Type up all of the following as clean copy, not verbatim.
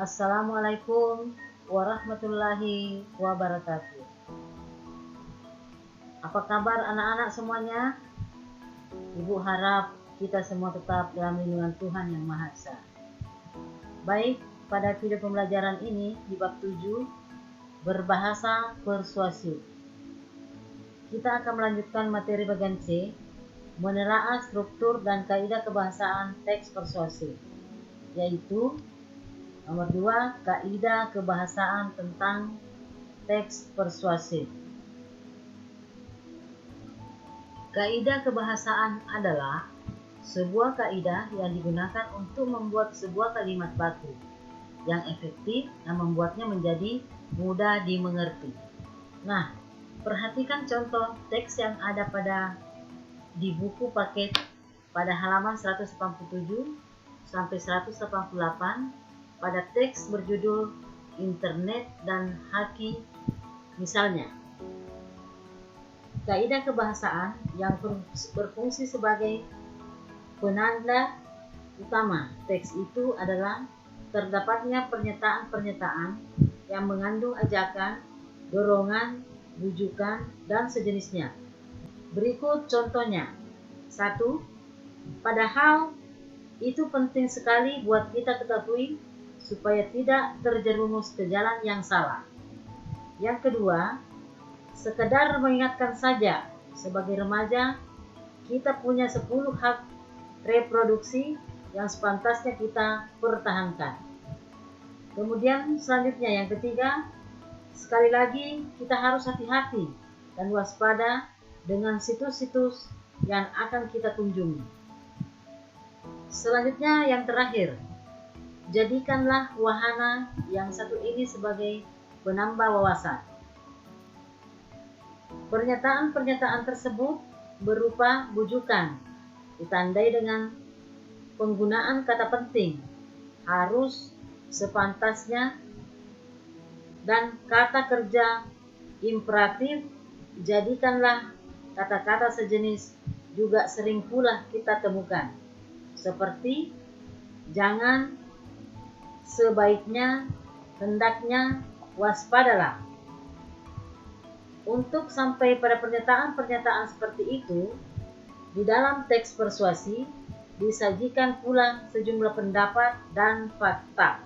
Assalamualaikum warahmatullahi wabarakatuh. Apa kabar anak-anak semuanya? Ibu harap kita semua tetap dalam lindungan Tuhan Yang Maha Esa. Baik, pada video pembelajaran ini di bab 7, berbahasa persuasif. Kita akan melanjutkan materi bagian C, menelaah struktur dan kaidah kebahasaan teks persuasif, yaitu nomor 2, kaidah kebahasaan tentang teks persuasif. Kaidah kebahasaan adalah sebuah kaidah yang digunakan untuk membuat sebuah kalimat baku yang efektif dan membuatnya menjadi mudah dimengerti. Nah, perhatikan contoh teks yang ada di buku paket pada halaman 187 sampai 188 pada teks berjudul Internet dan Haki. Misalnya, kaidah kebahasaan yang berfungsi sebagai penanda utama teks itu adalah terdapatnya pernyataan-pernyataan yang mengandung ajakan, dorongan, bujukan, dan sejenisnya. Berikut contohnya. 1. Padahal itu penting sekali buat kita ketahui supaya tidak terjerumus ke jalan yang salah. Yang kedua, sekedar mengingatkan saja, sebagai remaja kita punya 10 hak reproduksi yang sepantasnya kita pertahankan. Kemudian selanjutnya yang ketiga, sekali lagi kita harus hati-hati dan waspada dengan situs-situs yang akan kita kunjungi. Selanjutnya yang terakhir, jadikanlah wahana yang satu ini sebagai penambah wawasan. Pernyataan-pernyataan tersebut berupa bujukan, ditandai dengan penggunaan kata penting, harus, sepantasnya, dan kata kerja imperatif. Jadikanlah kata-kata sejenis juga sering pula kita temukan, seperti jangan, sebaiknya, hendaknya, waspadalah. Untuk sampai pada pernyataan-pernyataan seperti itu, di dalam teks persuasi disajikan pula sejumlah pendapat dan fakta.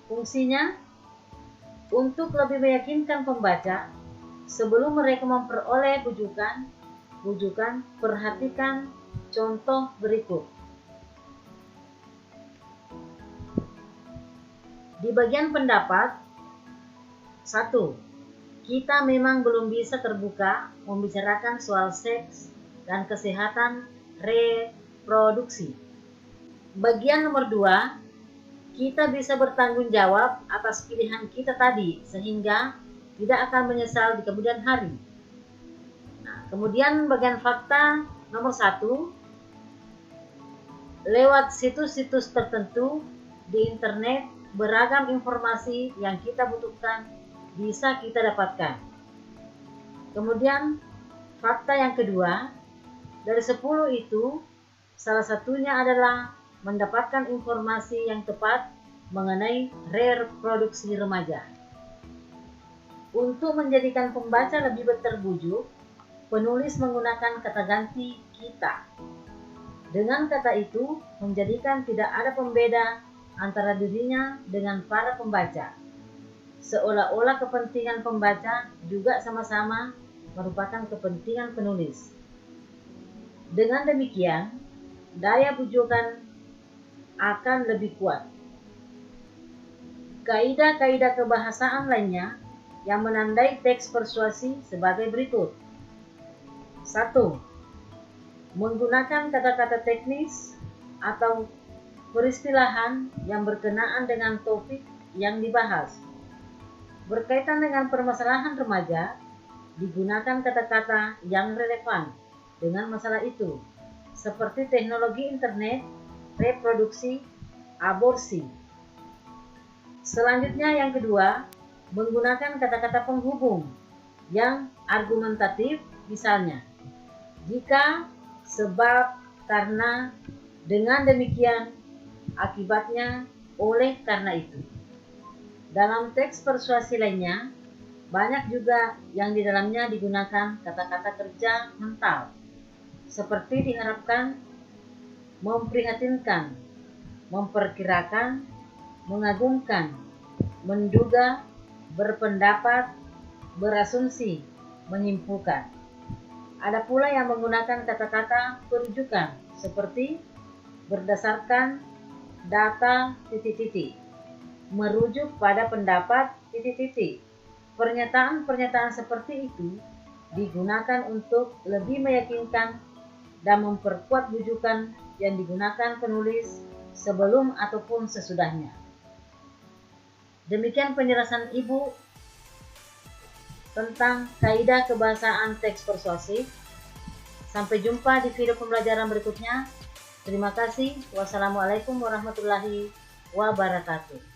Fungsinya untuk lebih meyakinkan pembaca sebelum mereka memperoleh bujukan, perhatikan contoh berikut. Di bagian pendapat, 1. Kita memang belum bisa terbuka membicarakan soal seks dan kesehatan reproduksi. Bagian nomor 2, kita bisa bertanggung jawab atas pilihan kita tadi sehingga tidak akan menyesal di kemudian hari. Nah, kemudian bagian fakta nomor 1, lewat situs-situs tertentu di internet beragam informasi yang kita butuhkan bisa kita dapatkan. Kemudian fakta yang kedua, dari 10 itu salah satunya adalah mendapatkan informasi yang tepat mengenai reproduksi remaja. Untuk menjadikan pembaca lebih terbujuk, penulis menggunakan kata ganti kita. Dengan kata itu menjadikan tidak ada pembeda antara dirinya dengan para pembaca, seolah-olah kepentingan pembaca juga sama-sama merupakan kepentingan penulis. Dengan demikian, daya bujukan akan lebih kuat. Kaidah-kaidah kebahasaan lainnya yang menandai teks persuasi sebagai berikut. 1. Menggunakan kata-kata teknis atau peristilahan yang berkenaan dengan topik yang dibahas. Berkaitan dengan permasalahan remaja, digunakan kata-kata yang relevan dengan masalah itu, seperti teknologi internet, reproduksi, aborsi. Selanjutnya yang kedua, menggunakan kata-kata penghubung yang argumentatif, misalnya jika, sebab, karena, Dengan demikian, akibatnya oleh karena itu. Dalam teks persuasi lainnya, banyak juga yang di dalamnya digunakan kata-kata kerja mental, seperti diharapkan, memprihatinkan, memperkirakan, mengagumkan, menduga, berpendapat, berasumsi, menyimpulkan. Ada pula yang menggunakan kata-kata perujukan, seperti berdasarkan data titik-titik, merujuk pada pendapat titik-titik. Pernyataan-pernyataan seperti itu digunakan untuk lebih meyakinkan dan memperkuat rujukan yang digunakan penulis sebelum ataupun sesudahnya. Demikian penjelasan Ibu tentang kaidah kebahasaan teks persuasif. Sampai jumpa di video pembelajaran berikutnya. Terima kasih. Wassalamualaikum warahmatullahi wabarakatuh.